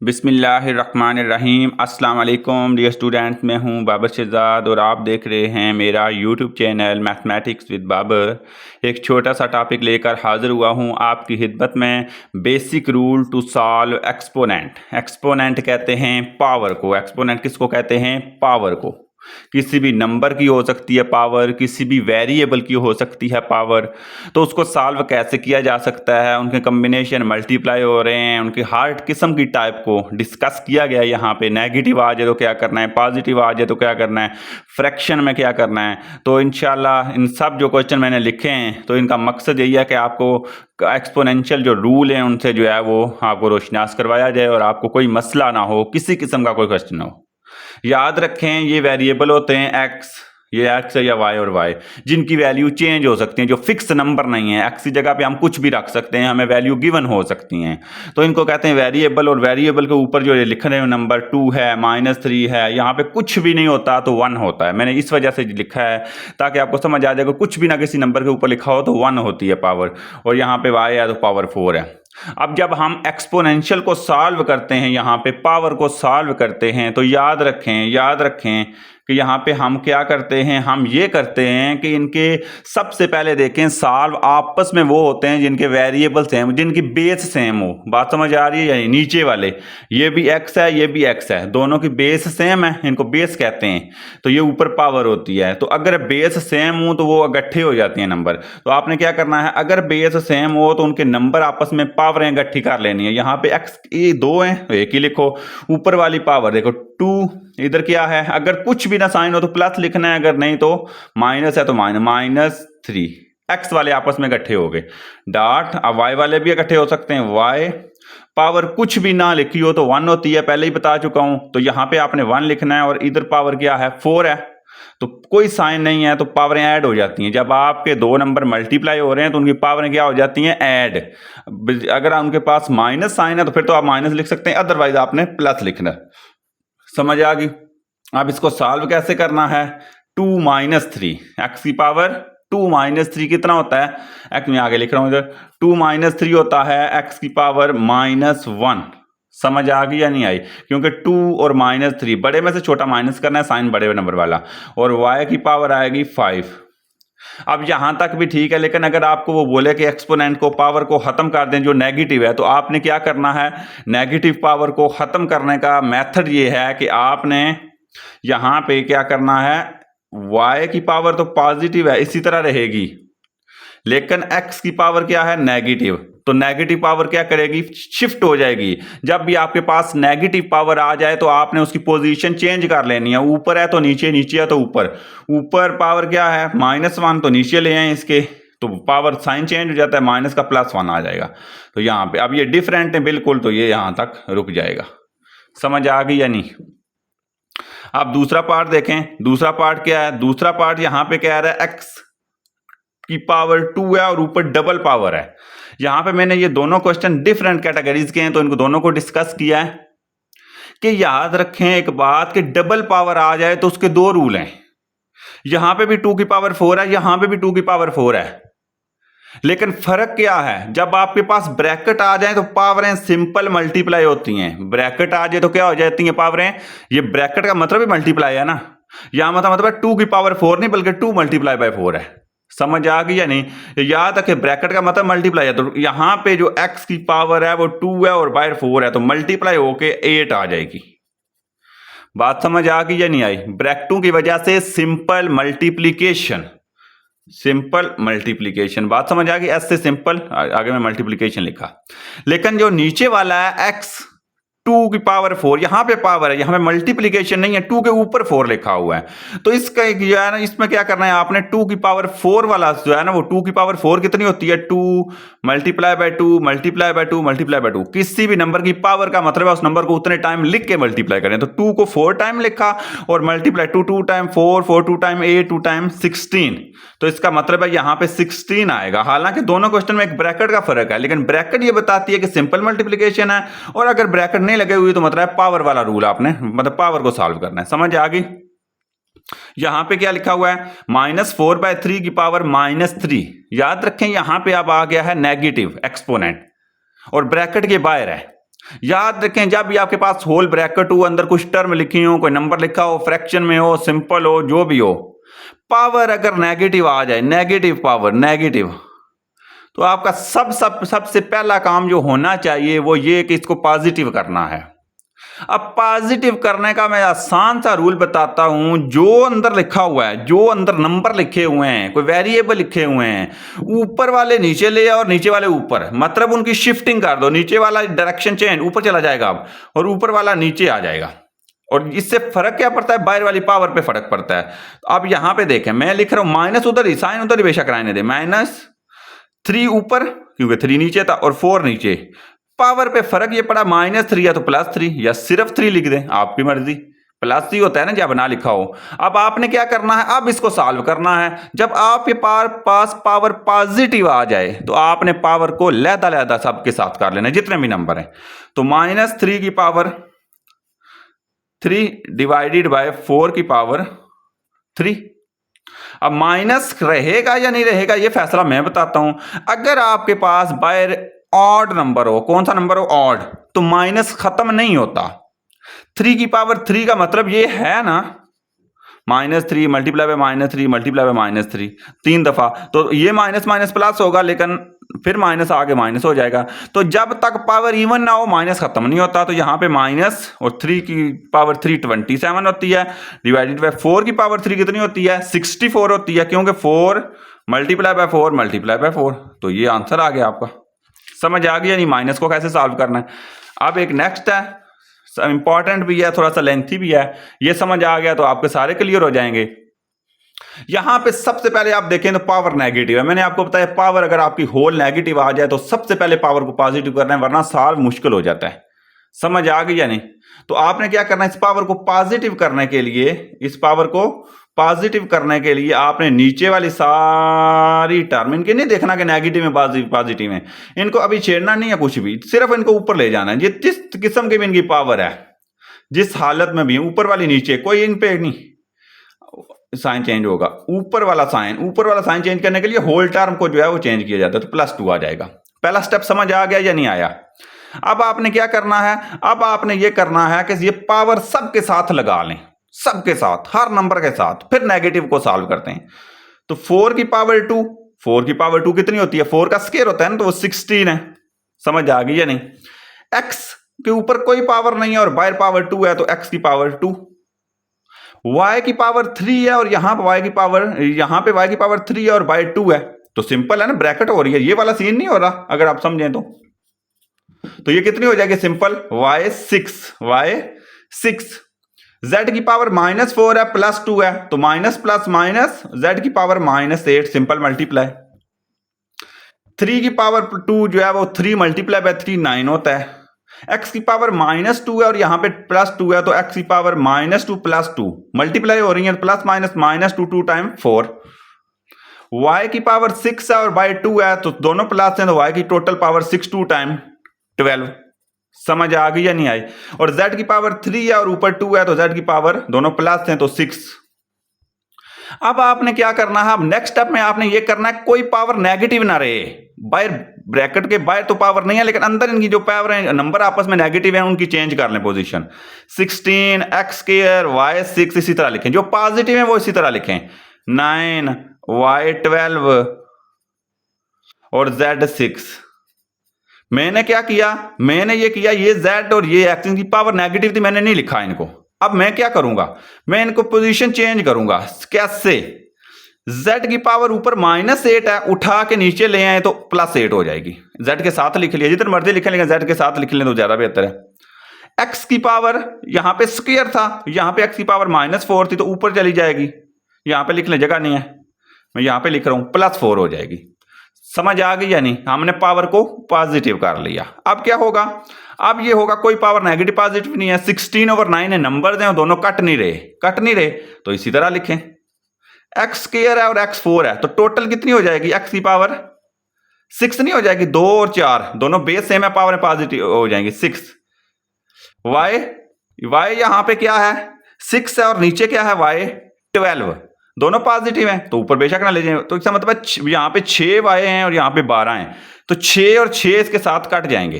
बिस्मिल्लाहिर्रहमानिर्रहीम। अस्सलाम वालेकुम डियर स्टूडेंट्स, मैं हूं बाबर शहजाद और आप देख रहे हैं मेरा YouTube channel mathematics with Babar. एक छोटा सा टॉपिक लेकर हाज़िर हुआ हूं आपकी खिदमत में। Basic rule to solve exponent. Exponent कहते हैं पावर को। एक्सपोनेंट किसको कहते हैं? पावर को। किसी भी नंबर की हो सकती है पावर, किसी भी वेरिएबल की हो सकती है पावर। तो उसको सॉल्व कैसे किया जा सकता है, उनके कम्बिनेशन मल्टीप्लाई हो रहे हैं, उनकी हार्ड किस्म की टाइप को डिस्कस किया गया है यहाँ पे। नेगेटिव आ जाए तो क्या करना है, पॉजिटिव आ जाए तो क्या करना है, फ्रैक्शन में क्या करना है। तो इंशाल्लाह इन सब जो क्वेश्चन मैंने लिखे हैं तो इनका मकसद यही है कि आपको एक्सपोनेंशियल जो रूल हैं उनसे जो है वो आपको रोशनास करवाया जाए और आपको कोई मसला ना हो, किसी किस्म का कोई क्वेश्चन ना हो। याद रखें ये वेरिएबल होते हैं एक्स, ये एक्स है या वाई और वाई, जिनकी वैल्यू चेंज हो सकती है, जो फिक्स नंबर नहीं है। एक्स की जगह पे हम कुछ भी रख सकते हैं, हमें वैल्यू गिवन हो सकती हैं। तो इनको कहते हैं वेरिएबल। और वेरिएबल के ऊपर जो ये लिख रहे हैं नंबर 2 है, -3 है, यहाँ पे कुछ भी नहीं होता तो 1 होता है। मैंने इस वजह से लिखा है ताकि आपको समझ आ जाए कि कुछ भी ना किसी नंबर के ऊपर लिखा हो तो 1 होती है पावर। और यहाँ पे वाई है तो पावर 4 है। अब जब हम एक्सपोनेंशियल को सॉल्व करते हैं, यहाँ पे पावर को सॉल्व करते हैं, तो याद रखें कि यहाँ पे हम क्या करते हैं, हम ये करते हैं कि इनके सबसे पहले देखें सॉल्व आपस में वो होते हैं जिनके वेरिएबल सेम, जिनकी बेस सेम हो। बात समझ आ रही है? यानी नीचे वाले, ये भी एक्स है, ये भी एक्स है, दोनों की बेस सेम है, इनको बेस कहते हैं। तो ये ऊपर पावर होती है। तो अगर बेस सेम हो तो वो इकट्ठे हो जाती हैं नंबर। तो आपने क्या करना है, अगर बेस सेम हो तो उनके नंबर आपस में पावरें इकट्ठी कर लेनी है। यहाँ पे एक्स ये 2 हैं तो एक ही लिखो। ऊपर वाली पावर देखो 2, इधर क्या है, अगर कुछ भी ना साइन हो तो प्लस लिखना है, अगर नहीं तो माइनस है तो -3। एक्स वाले आपस में इकट्ठे हो गए डॉट। अब वाई वाले भी इकट्ठे हो सकते हैं। वाई पावर कुछ भी ना लिखी हो तो 1 होती है, पहले ही बता चुका हूं। तो यहां पे आपने 1 लिखना है और इधर पावर क्या है, 4 है। तो कोई साइन नहीं है तो पावरें ऐड हो जाती हैं। जब आपके दो नंबर मल्टीप्लाई हो रहे हैं तो उनकी पावरें क्या हो जाती हैं, ऐड। अगर उनके पास माइनस साइन है तो फिर तो आप माइनस लिख सकते हैं, अदरवाइज आपने प्लस लिखना है। समझ आ गई? अब इसको सॉल्व कैसे करना है, 2 - 3 एक्स की पावर 2 - 3 कितना होता है, एक्स में आगे लिख रहा हूं इधर, 2 - 3 होता है एक्स की पावर -1। समझ आ गई या नहीं आई? क्योंकि 2 और -3 बड़े में से छोटा माइनस करना है, साइन बड़े नंबर वाला। और y की पावर आएगी 5। अब यहां तक भी ठीक है, लेकिन अगर आपको वो बोले कि एक्सपोनेंट को पावर को खत्म कर दें जो नेगेटिव है, तो आपने क्या करना है, नेगेटिव पावर को खत्म करने का मेथड ये है कि आपने यहां पे क्या करना है, y की पावर तो पॉजिटिव है इसी तरह रहेगी, लेकिन x की पावर क्या है, नेगेटिव। तो नेगेटिव पावर क्या करेगी, शिफ्ट हो जाएगी। जब भी आपके पास नेगेटिव पावर आ जाए तो आपने उसकी पोजीशन चेंज कर लेनी है। ऊपर है तो नीचे, नीचे है तो ऊपर। ऊपर पावर क्या है, -1, तो नीचे ले आए इसके, तो पावर साइन चेंज हो जाता है, माइनस का +1 आ जाएगा। तो यहां पे अब ये डिफरेंट है बिल्कुल, तो ये यहां तक रुक जाएगा। समझ आ गई या नहीं? अब दूसरा पार्ट देखें। दूसरा पार्ट क्या है, दूसरा पार्ट यहां पे क्या आ रहा है, x की पावर 2 है और ऊपर डबल पावर है। यहां पे मैंने ये दोनों क्वेश्चन डिफरेंट कैटेगरीज के हैं तो इनको दोनों को डिस्कस किया है कि याद रखें एक बात कि डबल पावर आ जाए तो उसके 2 रूल हैं। यहां पे भी 2 की पावर 4 है, यहां पे भी 2 की पावर 4 है, लेकिन फर्क क्या है, जब आपके पास ब्रैकेट आ जाए तो पावरें सिंपल मल्टीप्लाई होती हैं। ब्रैकेट आ जाए तो क्या हो जाती हैं पावरें, ये ब्रैकेट का मतलब ही मल्टीप्लाई है ना। यहां मतलब है 2 की पावर 4 नहीं बल्कि 2 × 4 है। समझ आ गई या नहीं? याद रखें ब्रैकेट का मतलब मल्टीप्लाई है। तो यहां पे जो x की पावर है वो 2 है और बाय 4 है, तो मल्टीप्लाई होके 8 आ जाएगी। बात समझ आ गई या नहीं आई? ब्रैकेटों की वजह से सिंपल मल्टीप्लीकेशन, सिंपल मल्टीप्लीकेशन। बात समझ आ गई? एस से सिंपल, आगे में मल्टीप्लीकेशन लिखा। लेकिन जो नीचे वाला है x 2 की पावर 4, यहां पे पावर है, यहां पे मल्टीप्लीकेशन नहीं है, 2 के ऊपर 4 लिखा हुआ है। तो इसका जो है ना, इसमें क्या करना है आपने, 2 की पावर 4 वाला जो है ना, वो 2 की पावर 4 कितनी होती है, 2 × 2 × 2 किसी भी नंबर की पावर का मतलब है उस नंबर को उतने टाइम लिख के मल्टीप्लाई करें। तो 2 को 4 टाइम लिखा और मल्टीप्लाई 2 टाइम 4, 2 टाइम 8, 2 टाइम 16। तो इसका मतलब है यहां पे 16 आएगा। हालांकि दोनों क्वेश्चन में एक ब्रैकेट का फर्क है, लेकिन ब्रैकेट ये बताती है कि सिंपल मल्टीप्लिकेशन है, और अगर ब्रैकेट नहीं लगे हुए तो मतलब पावर वाला रूल आपने मतलब पावर को सॉल्व करना है। समझ आ गई? यहां पे क्या लिखा हुआ है, -4/3 की पावर -3। याद रखें यहां पे अब आ गया है नेगेटिव एक्सपोनेंट और ब्रैकेट के बाहर है। याद रखें, जब भी आपके पास होल ब्रैकेट हो, अंदर कुछ टर्म लिखी हो, कोई नंबर लिखा हो, फ्रैक्शन में हो, सिंपल हो, जो भी हो, पावर अगर नेगेटिव आ जाए, नेगेटिव पावर, नेगेटिव, तो आपका सबसे पहला काम जो होना चाहिए वो ये कि इसको पॉजिटिव करना है। अब पॉजिटिव करने का मैं आसान सा रूल बताता हूं। जो अंदर लिखा हुआ है, जो अंदर नंबर लिखे हुए हैं, कोई वेरिएबल लिखे हुए हैं, ऊपर वाले नीचे ले और नीचे वाले ऊपर, मतलब उनकी शिफ्टिंग कर दो। नीचे वाला डायरेक्शन चेंज, ऊपर चला जाएगा अब, और ऊपर वाला नीचे आ जाएगा। और इससे फर्क क्या पड़ता है? बाहर वाली पावर पे फर्क पड़ता है। अब यहां पे देखें, मैं लिख रहा हूं माइनस उधर ही, साइन उधर ही बेशक रहने दे, -3 ऊपर क्योंकि 3 नीचे था और 4 नीचे। पावर पे फर्क ये पड़ा, -3 या तो +3 या सिर्फ 3 लिख दें, आपकी मर्जी। +3 होता है ना जब ना लिखा हो। अब आपने क्या करना है, अब इसको सॉल्व करना है। जब आपके पास पावर पॉजिटिव आ जाए तो आपने पावर को लहदा सबके साथ कर लेना, जितने भी नंबर हैं। तो -3 की पावर 3 डिवाइडेड बाय 4 की पावर 3। अब माइनस रहेगा या नहीं रहेगा ये फैसला मैं बताता हूं। अगर आपके पास बाहर ऑड नंबर हो, कौन सा नंबर हो? ऑड, तो माइनस खत्म नहीं होता। 3 की पावर 3 का मतलब ये है ना, -3 मल्टीप्लाई बाय -3 मल्टीप्लाई बाय -3 3 दफा, तो ये माइनस माइनस प्लस होगा, लेकिन फिर माइनस आगे माइनस हो जाएगा। तो जब तक पावर इवन ना हो माइनस खत्म नहीं होता। तो यहाँ पे माइनस और 3 की पावर 3 27 होती है, डिवाइडेड बाय 4 की पावर 3 कितनी होती है? 64 होती है, क्योंकि 4 मल्टीप्लाई बाय 4 मल्टीप्लाई बाय 4। तो ये आंसर आ गया आपका। समझ आ गया नहीं माइनस को कैसे सॉल्व करना है? अब एक नेक्स्ट है, इंपॉर्टेंट भी है, थोड़ा सा लेंथी भी है। ये समझ आ गया तो आपके सारे क्लियर हो जाएंगे। यहां पे सबसे पहले आप देखें तो पावर नेगेटिव है। मैंने आपको बताया पावर अगर आपकी होल नेगेटिव आ जाए तो सबसे पहले पावर को पॉजिटिव करना है, वरना सॉल्व मुश्किल हो जाता है। समझ आ गई या नहीं? तो आपने क्या करना है, इस पावर को पॉजिटिव करने के लिए, इस पावर को पॉजिटिव करने के लिए आपने नीचे वाली सारी टर्म, इनके नहीं देखना कि नेगेटिव में पॉजिटिव है, इनको अभी छेड़ना नहीं है कुछ भी, सिर्फ इनको ऊपर ले जाना है। ये जिस किस्म की भी इनकी पावर है, जिस हालत में भी, ऊपर वाली नीचे, कोई इन पे नहीं साइन चेंज होगा। ऊपर वाला साइन चेंज करने के लिए होल टर्म को जो है वो चेंज किया जाता है, तो +2 आ जाएगा। पहला स्टेप समझ आ गया या नहीं आया? अब आपने क्या करना है, अब आपने ये करना है कि ये पावर सबके साथ लगा लें, सबके साथ, हर नंबर के साथ, फिर नेगेटिव को सॉल्व करते हैं। तो 4 की पावर 2 कितनी होती है? 4 का स्क्वायर होता है ना, तो वो 16 है। समझ आ गई या नहीं? x के ऊपर कोई पावर नहीं है और बाहर पावर 2 है, तो x की पावर 2। y की पावर 3 है और यहां पे y की पावर 3 है और बाय 2 है, तो सिंपल है ना, ब्रैकेट हो रही है, ये वाला सीन नहीं हो रहा अगर आप समझें तो ये कितनी हो जाएगी? सिंपल y6 z की पावर -4 है, +2 है, तो माइनस प्लस माइनस z की पावर -8, सिंपल मल्टीप्लाई। 3 की पावर 2 जो है वो 3 मल्टीप्लाई बाय 3 9 होता है। x की पावर -2 है और यहां पे +2 है, तो x की पावर -2 +2 मल्टीप्लाई हो रही है, प्लस माइनस -2 2 टाइम 4। y की पावर 6 है और बाय 2 है, तो दोनों प्लस हैं, तो y की टोटल पावर 6 2 टाइम 12। समझ आ गई या नहीं आई? और z की पावर 3 है और ऊपर 2 है, तो z की पावर दोनों प्लस हैं, तो 6। अब आपने क्या करना है, अब नेक्स्ट स्टेप में आपने ये करना है कोई पावर नेगेटिव ना रहे। बाहर ब्रैकेट के बाहर तो पावर नहीं है, लेकिन अंदर इनकी जो पावर है, नंबर आपस में नेगेटिव है, उनकी चेंज कर लें पोजीशन। 16 x² y6 इसी तरह लिखें, जो पॉजिटिव है वो इसी तरह लिखें, 9 y12 और z6। मैंने क्या किया, मैंने ये किया, ये z और ये x, इनकी पावर नेगेटिव थी, मैंने नहीं लिखा इनको। अब मैं क्या करूंगा, मैं इनको पोजीशन चेंज करूंगा। कैसे? z की पावर ऊपर -8 है, उठा के नीचे ले आए तो +8 हो जाएगी। z के साथ लिख लिया, जितने मर्जी लिखें, लेकिन z के साथ लिख लें तो ज्यादा बेहतर है। x की पावर यहां पे स्क्वायर था, यहां पे x की पावर -4 थी, तो ऊपर चली जाएगी। यहां पे लिखने जगह नहीं है, मैं यहां पे लिख रहा हूं, +4 हो जाएगी। समझ आ गई या नहीं? हमने पावर को पॉजिटिव कर लिया। अब क्या होगा, अब ये होगा कोई पावर नेगेटिव पॉजिटिव नहीं है, 16/9 है, नंबर हैं दोनों कट नहीं रहे, तो इसी तरह लिखें। x² है और x4 है, तो टोटल कितनी हो जाएगी? x की पावर 6 नहीं हो जाएगी? 2 और 4 दोनों बेस सेम है, पावर पॉजिटिव हो जाएंगी 6। y यहां पे क्या है? 6 है और नीचे क्या है? y12, दोनों पॉजिटिव हैं, तो ऊपर बेशक ना ले जाए। तो इसका मतलब यहां पे 6 y हैं और यहां पे 12 हैं, तो 6 और 6 इसके साथ कट जाएंगे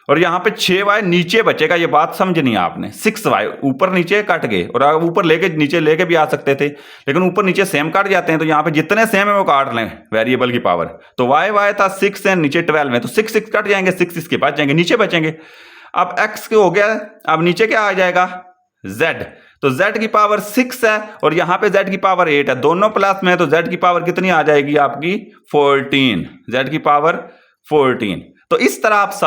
और यहाँ पे 6y नीचे बचेगा, ये बात समझनी आपने। 6y ऊपर नीचे कट गए, और आप ऊपर लेके नीचे लेके भी आ सकते थे, लेकिन ऊपर नीचे सेम काट जाते हैं, तो यहाँ पे जितने सेम है वो काट लें वेरिएबल की पावर। तो y था 6 है, नीचे 12 है, तो 6 6 कट जाएंगे, 6 इसके पास जाएंगे, नीचे बचेंगे। अब x के हो गया, अब नीचे क्या आ जाएगा, z। तो z की पावर 6 है और यहाँ पे z की पावर 8 है, दोनों प्लस में है, तो z की पावर कितनी आ जाएगी आपकी 14, z की पावर 14। तो इस तरह आप